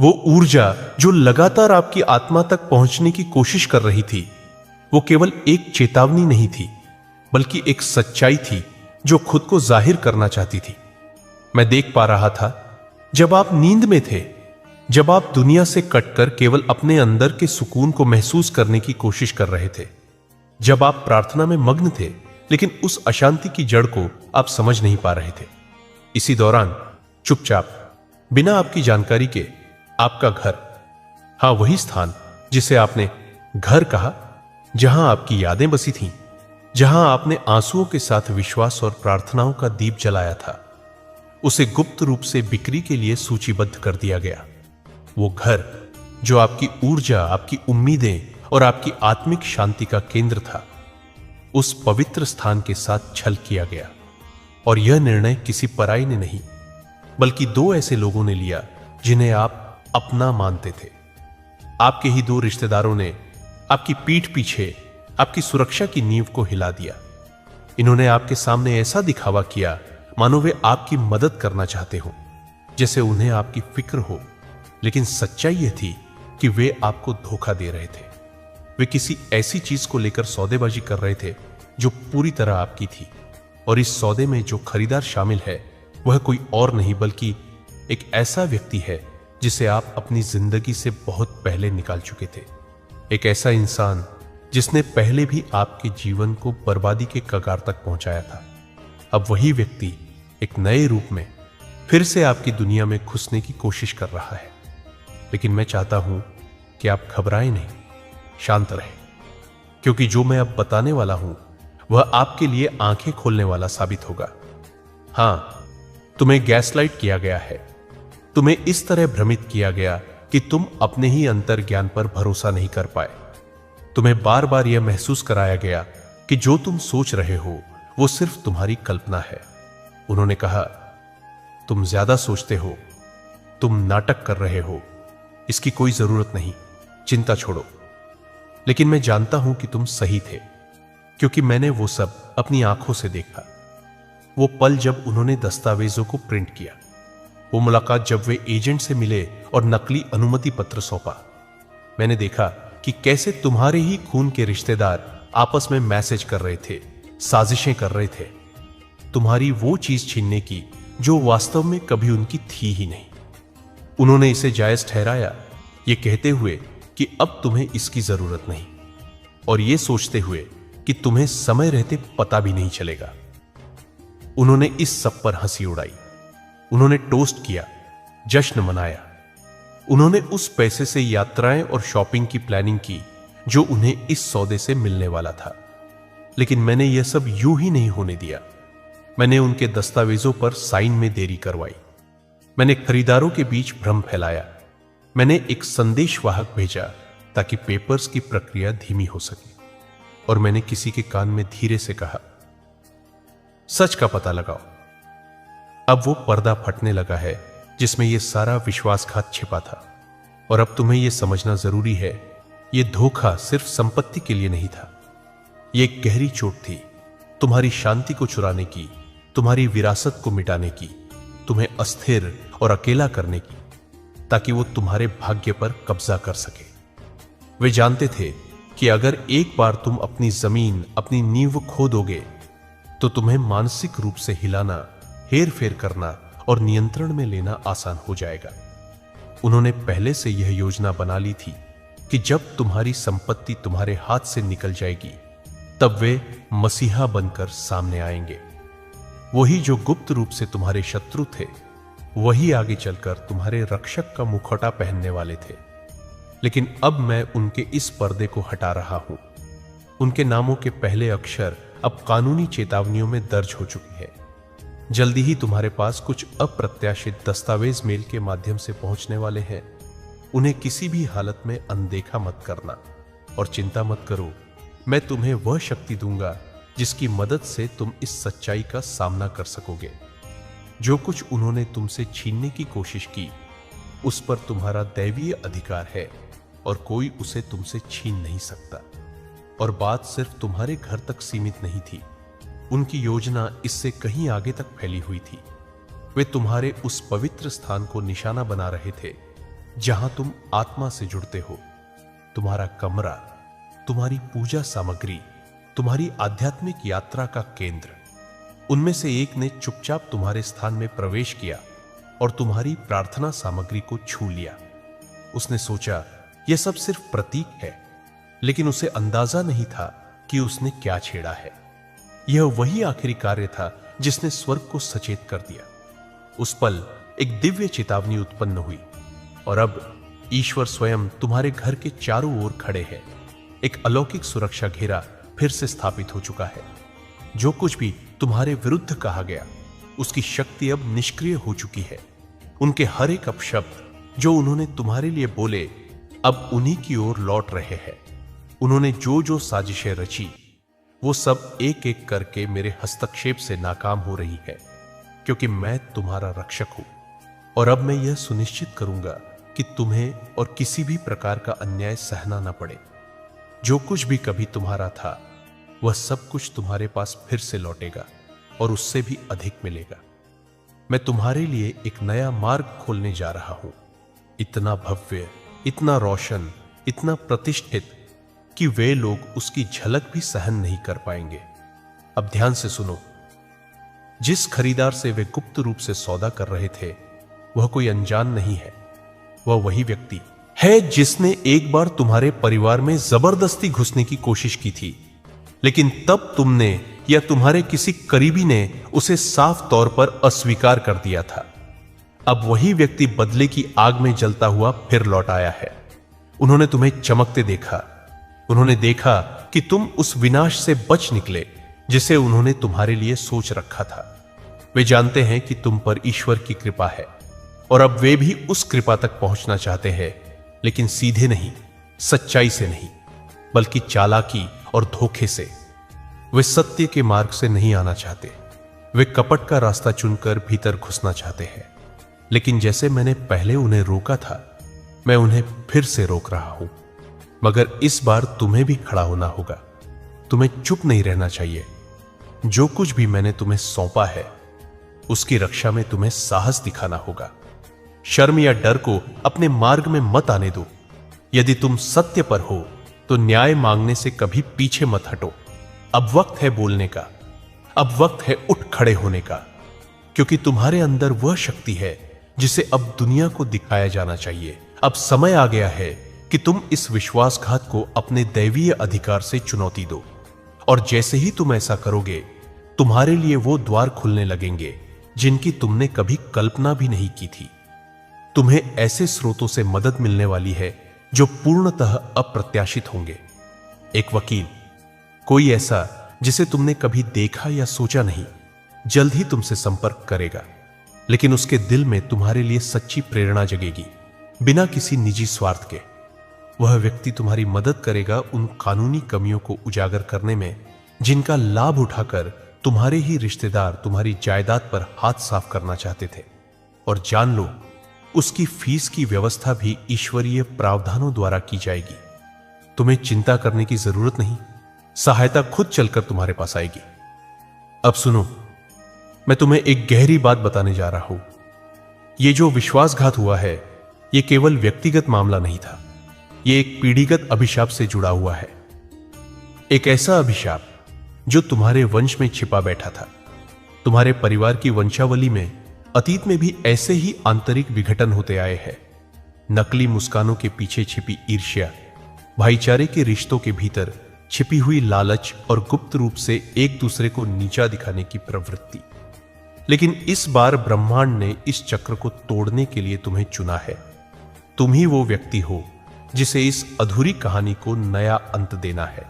वो ऊर्जा जो लगातार आपकी आत्मा तक पहुंचने की कोशिश कर रही थी, वो केवल एक चेतावनी नहीं थी, बल्कि एक सच्चाई थी जो खुद को जाहिर करना चाहती थी। मैं देख पा रहा था, जब आप नींद में थे, जब आप दुनिया से कटकर केवल अपने अंदर के सुकून को महसूस करने की कोशिश कर रहे थे, जब आप प्रार्थना में मग्न थे, लेकिन उस अशांति की जड़ को आप समझ नहीं पा रहे थे। इसी दौरान चुपचाप, बिना आपकी जानकारी के, आपका घर, हां वही स्थान जिसे आपने घर कहा, जहां आपकी यादें बसी थीं, जहां आपने आंसुओं के साथ विश्वास और प्रार्थनाओं का दीप जलाया था, उसे गुप्त रूप से बिक्री के लिए सूचीबद्ध कर दिया गया। वो घर जो आपकी ऊर्जा, आपकी उम्मीदें और आपकी आत्मिक शांति का केंद्र था, उस पवित्र स्थान के साथ छल किया गया। और यह निर्णय किसी पराई ने नहीं, बल्कि दो ऐसे लोगों ने लिया जिन्हें आप अपना मानते थे। आपके ही दो रिश्तेदारों ने आपकी पीठ पीछे आपकी सुरक्षा की नींव को हिला दिया। इन्होंने आपके सामने ऐसा दिखावा किया मानो वे आपकी मदद करना चाहते हो, जैसे उन्हें आपकी फिक्र हो, लेकिन सच्चाई यह थी कि वे आपको धोखा दे रहे थे। वे किसी ऐसी चीज को लेकर सौदेबाजी कर रहे थे जो पूरी तरह आपकी थी, और इस सौदे में जो खरीदार शामिल है वह कोई और नहीं बल्कि एक ऐसा व्यक्ति है जिसे आप अपनी जिंदगी से बहुत पहले निकाल चुके थे। एक ऐसा इंसान जिसने पहले भी आपके जीवन को बर्बादी के कगार तक पहुंचाया था। अब वही व्यक्ति एक नए रूप में फिर से आपकी दुनिया में घुसने की कोशिश कर रहा है। लेकिन मैं चाहता हूं कि आप घबराएं नहीं, शांत रहें, क्योंकि जो मैं अब बताने वाला हूं वह आपके लिए आंखें खोलने वाला साबित होगा। हां, तुम्हें गैसलाइट किया गया है, तुम्हें इस तरह भ्रमित किया गया कि तुम अपने ही अंतर ज्ञान पर भरोसा नहीं कर पाए। तुम्हें बार बार यह महसूस कराया गया कि जो तुम सोच रहे हो वो सिर्फ तुम्हारी कल्पना है। उन्होंने कहा, तुम ज्यादा सोचते हो, तुम नाटक कर रहे हो, इसकी कोई जरूरत नहीं, चिंता छोड़ो। लेकिन मैं जानता हूं कि तुम सही थे, क्योंकि मैंने वो सब अपनी आंखों से देखा। वो पल जब उन्होंने दस्तावेजों को प्रिंट किया, वो मुलाकात जब वे एजेंट से मिले और नकली अनुमति पत्र सौंपा। मैंने देखा कि कैसे तुम्हारे ही खून के रिश्तेदार आपस में मैसेज कर रहे थे, साजिशें कर रहे थे, तुम्हारी वो चीज छीनने की जो वास्तव में कभी उनकी थी ही नहीं। उन्होंने इसे जायज ठहराया, ये कहते हुए कि अब तुम्हें इसकी जरूरत नहीं, और ये सोचते हुए कि तुम्हें समय रहते पता भी नहीं चलेगा। उन्होंने इस सब पर हंसी उड़ाई, उन्होंने टोस्ट किया, जश्न मनाया। उन्होंने उस पैसे से यात्राएं और शॉपिंग की प्लानिंग की जो उन्हें इस सौदे से मिलने वाला था। लेकिन मैंने यह सब यूं ही नहीं होने दिया। मैंने उनके दस्तावेजों पर साइन में देरी करवाई। मैंने खरीदारों के बीच भ्रम फैलाया। मैंने एक संदेशवाहक भेजा ताकि पेपर्स की प्रक्रिया धीमी हो सके। और मैंने किसी के कान में धीरे से कहा, सच का पता लगाओ। अब वो पर्दा फटने लगा है जिसमें यह सारा विश्वासघात छिपा था। और अब तुम्हें यह समझना जरूरी है, यह धोखा सिर्फ संपत्ति के लिए नहीं था। यह एक गहरी चोट थी, तुम्हारी शांति को चुराने की, तुम्हारी विरासत को मिटाने की, तुम्हें अस्थिर और अकेला करने की, ताकि वो तुम्हारे भाग्य पर कब्जा कर सके। वे जानते थे कि अगर एक बार तुम अपनी जमीन, अपनी नींव खो दोगे, तो तुम्हें मानसिक रूप से हिलाना, हेर फेर करना और नियंत्रण में लेना आसान हो जाएगा। उन्होंने पहले से यह योजना बना ली थी कि जब तुम्हारी संपत्ति तुम्हारे हाथ से निकल जाएगी, तब वे मसीहा बनकर सामने आएंगे। वही जो गुप्त रूप से तुम्हारे शत्रु थे, वही आगे चलकर तुम्हारे रक्षक का मुखौटा पहनने वाले थे। लेकिन अब मैं उनके इस पर्दे को हटा रहा हूं। उनके नामों के पहले अक्षर अब कानूनी चेतावनियों में दर्ज हो चुके हैं। जल्दी ही तुम्हारे पास कुछ अप्रत्याशित दस्तावेज मेल के माध्यम से पहुंचने वाले हैं। उन्हें किसी भी हालत में अनदेखा मत करना, और चिंता मत करो, मैं तुम्हें वह शक्ति दूंगा जिसकी मदद से तुम इस सच्चाई का सामना कर सकोगे। जो कुछ उन्होंने तुमसे छीनने की कोशिश की, उस पर तुम्हारा दैवीय अधिकार है और कोई उसे तुमसे छीन नहीं सकता। और बात सिर्फ तुम्हारे घर तक सीमित नहीं थी, उनकी योजना इससे कहीं आगे तक फैली हुई थी। वे तुम्हारे उस पवित्र स्थान को निशाना बना रहे थे जहां तुम आत्मा से जुड़ते हो। तुम्हारा कमरा, तुम्हारी पूजा सामग्री, तुम्हारी आध्यात्मिक यात्रा का केंद्र। उनमें से एक ने चुपचाप तुम्हारे स्थान में प्रवेश किया और तुम्हारी प्रार्थना सामग्री को छू लिया। उसने सोचा यह सब सिर्फ प्रतीक है, लेकिन उसे अंदाजा नहीं था कि उसने क्या छेड़ा है। यह वही आखिरी कार्य था जिसने स्वर्ग को सचेत कर दिया। उस पल एक दिव्य चेतावनी उत्पन्न हुई और अब ईश्वर स्वयं तुम्हारे घर के चारों ओर खड़े हैं। एक अलौकिक सुरक्षा घेरा फिर से स्थापित हो चुका है। जो कुछ भी तुम्हारे विरुद्ध कहा गया, उसकी शक्ति अब निष्क्रिय हो चुकी है। उनके हर एक अपशब्द जो उन्होंने तुम्हारे लिए बोले, अब उन्हीं की ओर लौट रहे हैं। उन्होंने जो जो साजिशें रची, वो सब एक एक करके मेरे हस्तक्षेप से नाकाम हो रही है, क्योंकि मैं तुम्हारा रक्षक हूं। और अब मैं यह सुनिश्चित करूंगा कि तुम्हें और किसी भी प्रकार का अन्याय सहना न पड़े। जो कुछ भी कभी तुम्हारा था, वह सब कुछ तुम्हारे पास फिर से लौटेगा और उससे भी अधिक मिलेगा। मैं तुम्हारे लिए एक नया मार्ग खोलने जा रहा हूं, इतना भव्य, इतना रोशन, इतना प्रतिष्ठित कि वे लोग उसकी झलक भी सहन नहीं कर पाएंगे। अब ध्यान से सुनो। जिस खरीदार से वे गुप्त रूप से सौदा कर रहे थे, वह कोई अनजान नहीं है। वह वही व्यक्ति है जिसने एक बार तुम्हारे परिवार में जबरदस्ती घुसने की कोशिश की थी, लेकिन तब तुमने या तुम्हारे किसी करीबी ने उसे साफ तौर पर अस्वीकार कर दिया था। अब वही व्यक्ति बदले की आग में जलता हुआ फिर लौट आया है। उन्होंने तुम्हें चमकते देखा। उन्होंने देखा कि तुम उस विनाश से बच निकले जिसे उन्होंने तुम्हारे लिए सोच रखा था। वे जानते हैं कि तुम पर ईश्वर की कृपा है और अब वे भी उस कृपा तक पहुंचना चाहते हैं, लेकिन सीधे नहीं, सच्चाई से नहीं, बल्कि चालाकी और धोखे से। वे सत्य के मार्ग से नहीं आना चाहते। वे कपट का रास्ता चुनकर भीतर घुसना चाहते हैं। लेकिन जैसे मैंने पहले उन्हें रोका था, मैं उन्हें फिर से रोक रहा हूं। मगर इस बार तुम्हें भी खड़ा होना होगा। तुम्हें चुप नहीं रहना चाहिए। जो कुछ भी मैंने तुम्हें सौंपा है, उसकी रक्षा में तुम्हें साहस दिखाना होगा। शर्म या डर को अपने मार्ग में मत आने दो। यदि तुम सत्य पर हो तो न्याय मांगने से कभी पीछे मत हटो। अब वक्त है बोलने का। अब वक्त है उठ खड़े होने का, क्योंकि तुम्हारे अंदर वह शक्ति है जिसे अब दुनिया को दिखाया जाना चाहिए। अब समय आ गया है कि तुम इस विश्वासघात को अपने दैवीय अधिकार से चुनौती दो। और जैसे ही तुम ऐसा करोगे, तुम्हारे लिए वो द्वार खुलने लगेंगे जिनकी तुमने कभी कल्पना भी नहीं की थी। तुम्हें ऐसे स्रोतों से मदद मिलने वाली है जो पूर्णतः अप्रत्याशित होंगे। एक वकील, कोई ऐसा जिसे तुमने कभी देखा या सोचा नहीं, जल्द ही तुमसे संपर्क करेगा, लेकिन उसके दिल में तुम्हारे लिए सच्ची प्रेरणा जगेगी, बिना किसी निजी स्वार्थ के। वह व्यक्ति तुम्हारी मदद करेगा उन कानूनी कमियों को उजागर करने में जिनका लाभ उठाकर तुम्हारे ही रिश्तेदार तुम्हारी जायदाद पर हाथ साफ करना चाहते थे। और जान लो, उसकी फीस की व्यवस्था भी ईश्वरीय प्रावधानों द्वारा की जाएगी। तुम्हें चिंता करने की जरूरत नहीं, सहायता खुद चलकर तुम्हारे पास आएगी। अब सुनो, मैं तुम्हें एक गहरी बात बताने जा रहा हूं। यह जो विश्वासघात हुआ है, यह केवल व्यक्तिगत मामला नहीं था। यह एक पीढ़ीगत अभिशाप से जुड़ा हुआ है। एक ऐसा अभिशाप जो तुम्हारे वंश में छिपा बैठा था। तुम्हारे परिवार की वंशावली में अतीत में भी ऐसे ही आंतरिक विघटन होते आए हैं। नकली मुस्कानों के पीछे छिपी ईर्ष्या, भाईचारे के रिश्तों के भीतर छिपी हुई लालच और गुप्त रूप से एक दूसरे को नीचा दिखाने की प्रवृत्ति। लेकिन इस बार ब्रह्मांड ने इस चक्र को तोड़ने के लिए तुम्हें चुना है। तुम ही वो व्यक्ति हो जिसे इस अधूरी कहानी को नया अंत देना है।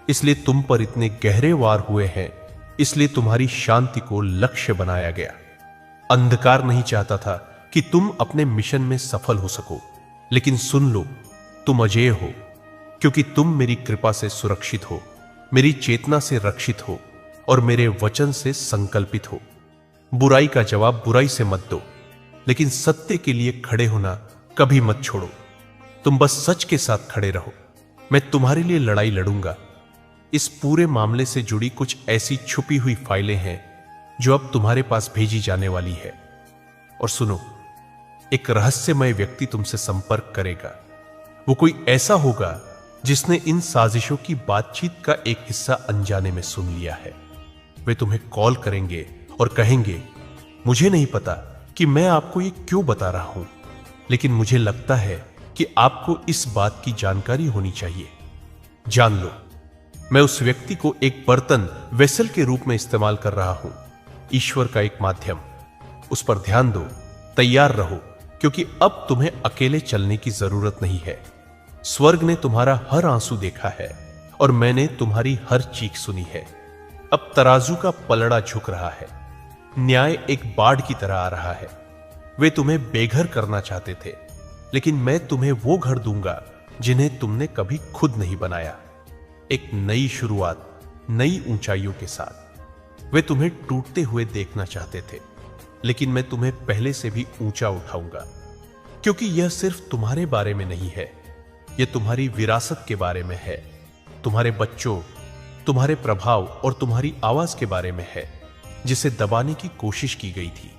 इसलिए तुम पर इतने गहरे वार हुए हैं। इसलिए तुम्हारी शांति को लक्ष्य बनाया गया। अंधकार नहीं चाहता था कि तुम अपने मिशन में सफल हो सको, लेकिन सुन लो, तुम अजेय हो, क्योंकि तुम मेरी कृपा से सुरक्षित हो, मेरी चेतना से रक्षित हो और मेरे वचन से संकल्पित हो। बुराई का जवाब बुराई से मत दो, लेकिन सत्य के लिए खड़े होना कभी मत छोड़ो। तुम बस सच के साथ खड़े रहो। मैं तुम्हारे लिए लड़ाई लड़ूंगा। इस पूरे मामले से जुड़ी कुछ ऐसी छुपी हुई फाइलें हैं जो अब तुम्हारे पास भेजी जाने वाली है। और सुनो, एक रहस्यमय व्यक्ति तुमसे संपर्क करेगा। वो कोई ऐसा होगा जिसने इन साजिशों की बातचीत का एक हिस्सा अनजाने में सुन लिया है। वे तुम्हें कॉल करेंगे और कहेंगे, मुझे नहीं पता कि मैं आपको ये क्यों बता रहा हूं, लेकिन मुझे लगता है कि आपको इस बात की जानकारी होनी चाहिए। जान लो, मैं उस व्यक्ति को एक बर्तन वेसल के रूप में इस्तेमाल कर रहा हूं, ईश्वर का एक माध्यम। उस पर ध्यान दो, तैयार रहो, क्योंकि अब तुम्हें अकेले चलने की जरूरत नहीं है। स्वर्ग ने तुम्हारा हर आंसू देखा है और मैंने तुम्हारी हर चीख सुनी है। अब तराजू का पलड़ा झुक रहा है, न्याय एक बाढ़ की तरह आ रहा है। वे तुम्हें बेघर करना चाहते थे, लेकिन मैं तुम्हें वो घर दूंगा जिन्हें तुमने कभी खुद नहीं बनाया। एक नई शुरुआत, नई ऊंचाइयों के साथ। वे तुम्हें टूटते हुए देखना चाहते थे, लेकिन मैं तुम्हें पहले से भी ऊंचा उठाऊंगा, क्योंकि यह सिर्फ तुम्हारे बारे में नहीं है, यह तुम्हारी विरासत के बारे में है, तुम्हारे बच्चों, तुम्हारे प्रभाव और तुम्हारी आवाज के बारे में है, जिसे दबाने की कोशिश की गई थी।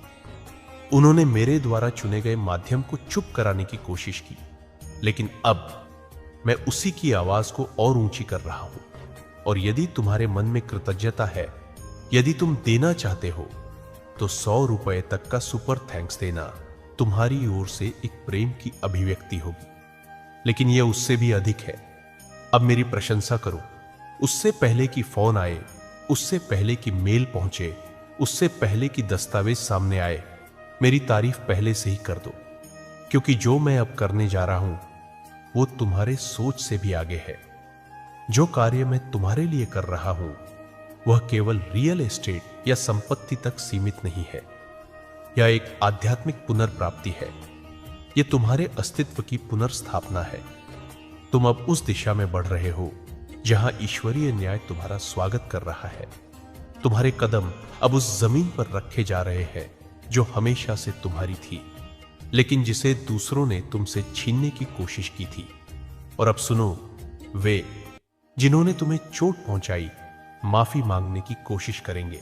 उन्होंने मेरे द्वारा चुने गए माध्यम को चुप कराने की कोशिश की, लेकिन अब मैं उसी की आवाज को और ऊंची कर रहा हूं। और यदि तुम्हारे मन में कृतज्ञता है, यदि तुम देना चाहते हो, तो 100 रुपए तक का सुपर थैंक्स देना तुम्हारी ओर से एक प्रेम की अभिव्यक्ति होगी। लेकिन यह उससे भी अधिक है। अब मेरी प्रशंसा करो, उससे पहले कि फोन आए, उससे पहले कि मेल पहुंचे, उससे पहले कि दस्तावेज सामने आए, मेरी तारीफ पहले से ही कर दो, क्योंकि जो मैं अब करने जा रहा हूं वो तुम्हारे सोच से भी आगे है। जो कार्य मैं तुम्हारे लिए कर रहा हूं वह केवल रियल एस्टेट या संपत्ति तक सीमित नहीं है। यह एक आध्यात्मिक पुनर्प्राप्ति है। यह तुम्हारे अस्तित्व की पुनर्स्थापना है। तुम अब उस दिशा में बढ़ रहे हो जहां ईश्वरीय न्याय तुम्हारा स्वागत कर रहा है। तुम्हारे कदम अब उस जमीन पर रखे जा रहे हैं जो हमेशा से तुम्हारी थी, लेकिन जिसे दूसरों ने तुमसे छीनने की कोशिश की थी। और अब सुनो, वे जिन्होंने तुम्हें चोट पहुंचाई माफी मांगने की कोशिश करेंगे।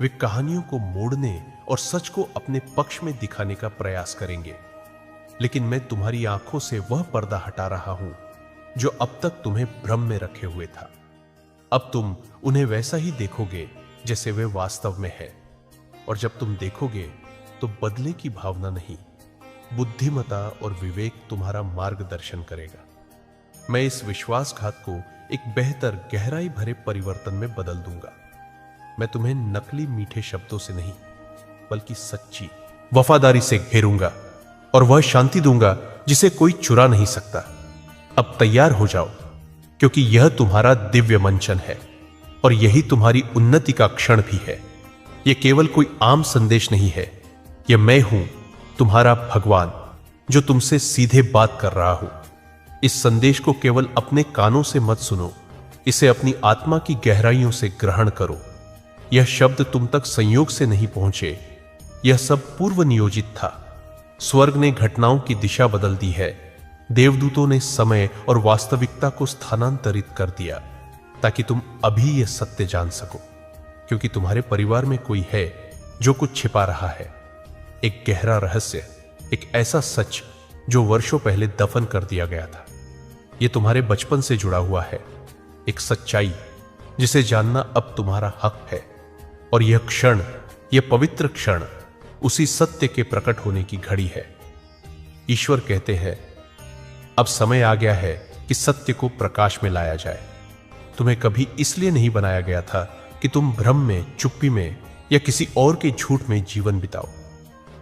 वे कहानियों को मोड़ने और सच को अपने पक्ष में दिखाने का प्रयास करेंगे, लेकिन मैं तुम्हारी आंखों से वह पर्दा हटा रहा हूं जो अब तक तुम्हें भ्रम में रखे हुए था। अब तुम उन्हें वैसा ही देखोगे जैसे वे वास्तव में है। और जब तुम देखोगे तो बदले की भावना नहीं, बुद्धिमता और विवेक तुम्हारा मार्गदर्शन करेगा। मैं इस विश्वासघात को एक बेहतर गहराई भरे परिवर्तन में बदल दूंगा। मैं तुम्हें नकली मीठे शब्दों से नहीं, बल्कि सच्ची वफादारी से घेरूंगा और वह शांति दूंगा जिसे कोई चुरा नहीं सकता। अब तैयार हो जाओ, क्योंकि यह तुम्हारा दिव्य मंचन है और यही तुम्हारी उन्नति का क्षण भी है। यह केवल कोई आम संदेश नहीं है, यह मैं हूं, तुम्हारा भगवान, जो तुमसे सीधे बात कर रहा हूं। इस संदेश को केवल अपने कानों से मत सुनो, इसे अपनी आत्मा की गहराइयों से ग्रहण करो। यह शब्द तुम तक संयोग से नहीं पहुंचे, यह सब पूर्व नियोजित था। स्वर्ग ने घटनाओं की दिशा बदल दी है। देवदूतों ने समय और वास्तविकता को स्थानांतरित कर दिया ताकि तुम अभी यह सत्य जान सको, क्योंकि तुम्हारे परिवार में कोई है जो कुछ छिपा रहा है। एक गहरा रहस्य, एक ऐसा सच जो वर्षों पहले दफन कर दिया गया था। यह तुम्हारे बचपन से जुड़ा हुआ है, एक सच्चाई जिसे जानना अब तुम्हारा हक है। और यह क्षण, यह पवित्र क्षण उसी सत्य के प्रकट होने की घड़ी है। ईश्वर कहते हैं, अब समय आ गया है कि सत्य को प्रकाश में लाया जाए। तुम्हें कभी इसलिए नहीं बनाया गया था कि तुम भ्रम में, चुप्पी में या किसी और के झूठ में जीवन बिताओ।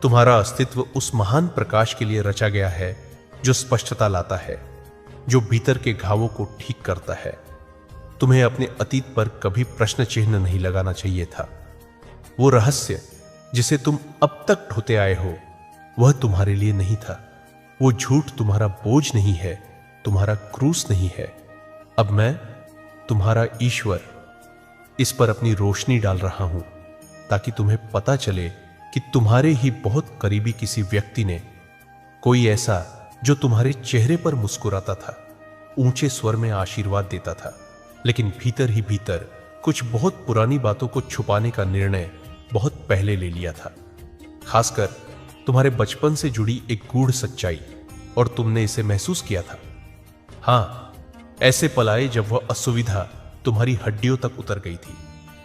तुम्हारा अस्तित्व उस महान प्रकाश के लिए रचा गया है जो स्पष्टता लाता है, जो भीतर के घावों को ठीक करता है। तुम्हें अपने अतीत पर कभी प्रश्न चिन्ह नहीं लगाना चाहिए था। वो रहस्य जिसे तुम अब तक ढोते आए हो, वह तुम्हारे लिए नहीं था। वो झूठ तुम्हारा बोझ नहीं है, तुम्हारा क्रूस नहीं है। अब मैं, तुम्हारा ईश्वर, इस पर अपनी रोशनी डाल रहा हूं ताकि तुम्हें पता चले कि तुम्हारे ही बहुत करीबी किसी व्यक्ति ने, कोई ऐसा जो तुम्हारे चेहरे पर मुस्कुराता था, ऊंचे स्वर में आशीर्वाद देता था, लेकिन भीतर ही भीतर कुछ बहुत पुरानी बातों को छुपाने का निर्णय बहुत पहले ले लिया था। खासकर तुम्हारे बचपन से जुड़ी एक गूढ़ सच्चाई, और तुमने इसे महसूस किया था। हां, ऐसे पल आए जब वह असुविधा तुम्हारी हड्डियों तक उतर गई थी,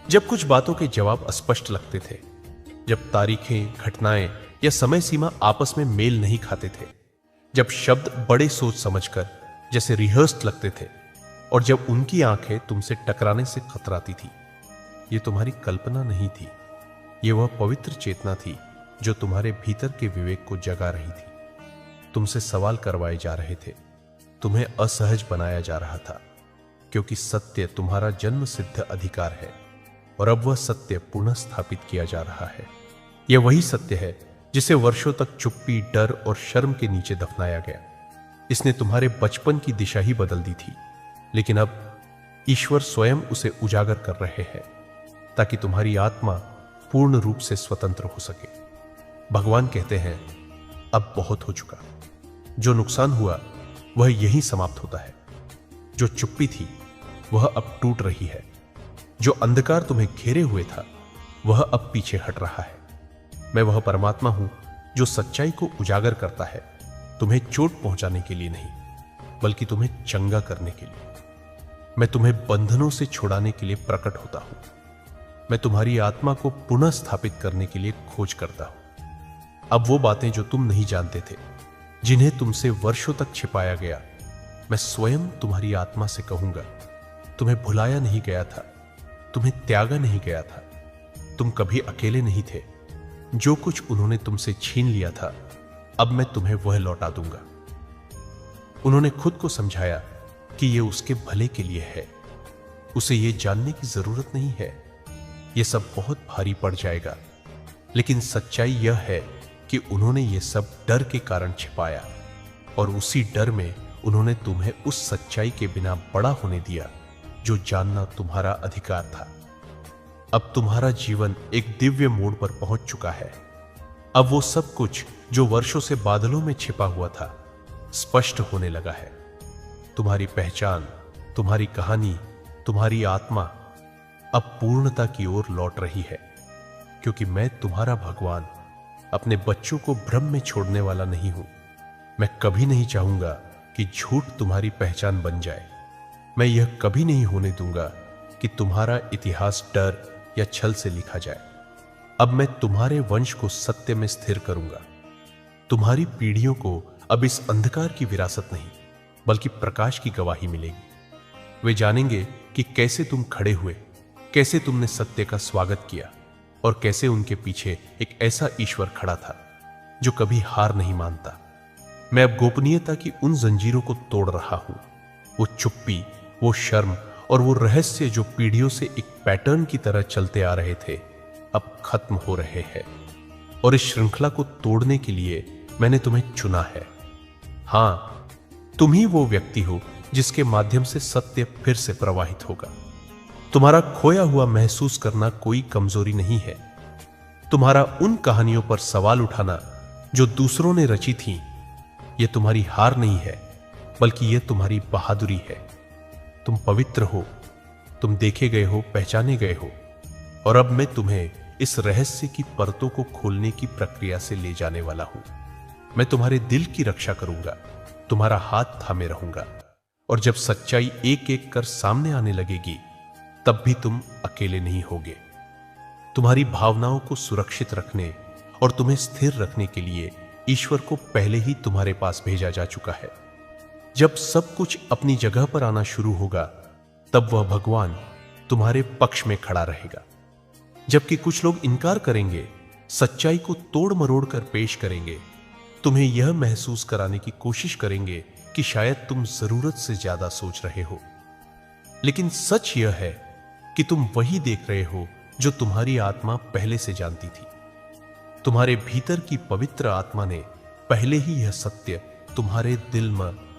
जब कुछ बातों के जवाब अस्पष्ट लगते थे, जब तारीखें, घटनाएं या समय सीमा आपस में मेल नहीं खाते थे, जब शब्द बड़े सोच समझकर जैसे रिहर्स्ड लगते थे, और जब उनकी आंखें तुमसे टकराने से खतराती थी। ये तुम्हारी कल्पना नहीं थी, ये वह पवित्र चेतना थी जो तुम्हारे भीतर के विवेक को जगा रही थी। तुमसे सवाल करवाए जा रहे थे, तुम्हें असहज बनाया जा रहा था, क्योंकि सत्य तुम्हारा जन्म सिद्ध अधिकार है, और अब वह सत्य पुनः स्थापित किया जा रहा है। यह वही सत्य है जिसे वर्षों तक चुप्पी, डर और शर्म के नीचे दफनाया गया। इसने तुम्हारे बचपन की दिशा ही बदल दी थी, लेकिन अब ईश्वर स्वयं उसे उजागर कर रहे हैं, ताकि तुम्हारी आत्मा पूर्ण रूप से स्वतंत्र हो सके। भगवान कहते हैं, अब बहुत हो चुका। जो नुकसान हुआ वह यहीं समाप्त होता है। जो चुप्पी थी वह अब टूट रही है। जो अंधकार तुम्हें घेरे हुए था वह अब पीछे हट रहा है। मैं वह परमात्मा हूं जो सच्चाई को उजागर करता है, तुम्हें चोट पहुंचाने के लिए नहीं, बल्कि तुम्हें चंगा करने के लिए। मैं तुम्हें बंधनों से छुड़ाने के लिए प्रकट होता हूं। मैं तुम्हारी आत्मा को पुनः स्थापित करने के लिए खोज करता हूं। अब वो बातें जो तुम नहीं जानते थे, जिन्हें तुमसे वर्षों तक छिपाया गया, मैं स्वयं तुम्हारी आत्मा से कहूंगा। तुम्हें भुलाया नहीं गया था, तुम्हें त्यागा नहीं गया था, तुम कभी अकेले नहीं थे। जो कुछ उन्होंने तुमसे छीन लिया था, अब मैं तुम्हें वह लौटा दूंगा। उन्होंने खुद को समझाया कि यह उसके भले के लिए है। उसे यह जानने की जरूरत नहीं है, यह सब बहुत भारी पड़ जाएगा। लेकिन सच्चाई यह है कि उन्होंने यह सब डर के कारण छिपाया, और उसी डर में उन्होंने तुम्हें उस सच्चाई के बिना बड़ा होने दिया जो जानना तुम्हारा अधिकार था। अब तुम्हारा जीवन एक दिव्य मोड़ पर पहुंच चुका है। अब वो सब कुछ जो वर्षों से बादलों में छिपा हुआ था, स्पष्ट होने लगा है। तुम्हारी पहचान, तुम्हारी कहानी, तुम्हारी आत्मा अब पूर्णता की ओर लौट रही है, क्योंकि मैं तुम्हारा भगवान अपने बच्चों को भ्रम में छोड़ने वाला नहीं हूं। मैं कभी नहीं चाहूंगा कि झूठ तुम्हारी पहचान बन जाए। मैं यह कभी नहीं होने दूंगा कि तुम्हारा इतिहास डर या छल से लिखा जाए। अब मैं तुम्हारे वंश को सत्य में स्थिर करूंगा। तुम्हारी पीढ़ियों को अब इस अंधकार की विरासत नहीं, बल्कि प्रकाश की गवाही मिलेगी। वे जानेंगे कि कैसे तुम खड़े हुए, कैसे तुमने सत्य का स्वागत किया, और कैसे उनके पीछे एक ऐसा ईश्वर खड़ा था जो कभी हार नहीं मानता। मैं अब गोपनीयता की उन जंजीरों को तोड़ रहा हूं। वो चुप्पी, वो शर्म और वो रहस्य जो पीढ़ियों से एक पैटर्न की तरह चलते आ रहे थे, अब खत्म हो रहे हैं। और इस श्रृंखला को तोड़ने के लिए मैंने तुम्हें चुना है। हां, तुम ही वो व्यक्ति हो जिसके माध्यम से सत्य फिर से प्रवाहित होगा। तुम्हारा खोया हुआ महसूस करना कोई कमजोरी नहीं है। तुम्हारा उन कहानियों पर सवाल उठाना जो दूसरों ने रची थीं, यह तुम्हारी हार नहीं है, बल्कि यह तुम्हारी बहादुरी है। तुम पवित्र हो, तुम देखे गए हो, पहचाने गए हो, और अब मैं तुम्हें इस रहस्य की परतों को खोलने की प्रक्रिया से ले जाने वाला हूं। मैं तुम्हारे दिल की रक्षा करूंगा, तुम्हारा हाथ थामे रहूंगा, और जब सच्चाई एक एक कर सामने आने लगेगी, तब भी तुम अकेले नहीं होगे। तुम्हारी भावनाओं को सुरक्षित रखने और तुम्हें स्थिर रखने के लिए ईश्वर को पहले ही तुम्हारे पास भेजा जा चुका है। जब सब कुछ अपनी जगह पर आना शुरू होगा, तब वह भगवान तुम्हारे पक्ष में खड़ा रहेगा। जबकि कुछ लोग इनकार करेंगे, सच्चाई को तोड़ मरोड़ कर पेश करेंगे, तुम्हें यह महसूस कराने की कोशिश करेंगे कि शायद तुम जरूरत से ज्यादा सोच रहे हो। लेकिन सच यह है कि तुम वही देख रहे हो जो तुम्हारी आत्मा पहले से जानती थी। तुम्हारे भीतर की पवित्र आत्मा ने पहले ही यह सत्य तुम्हारे दिल में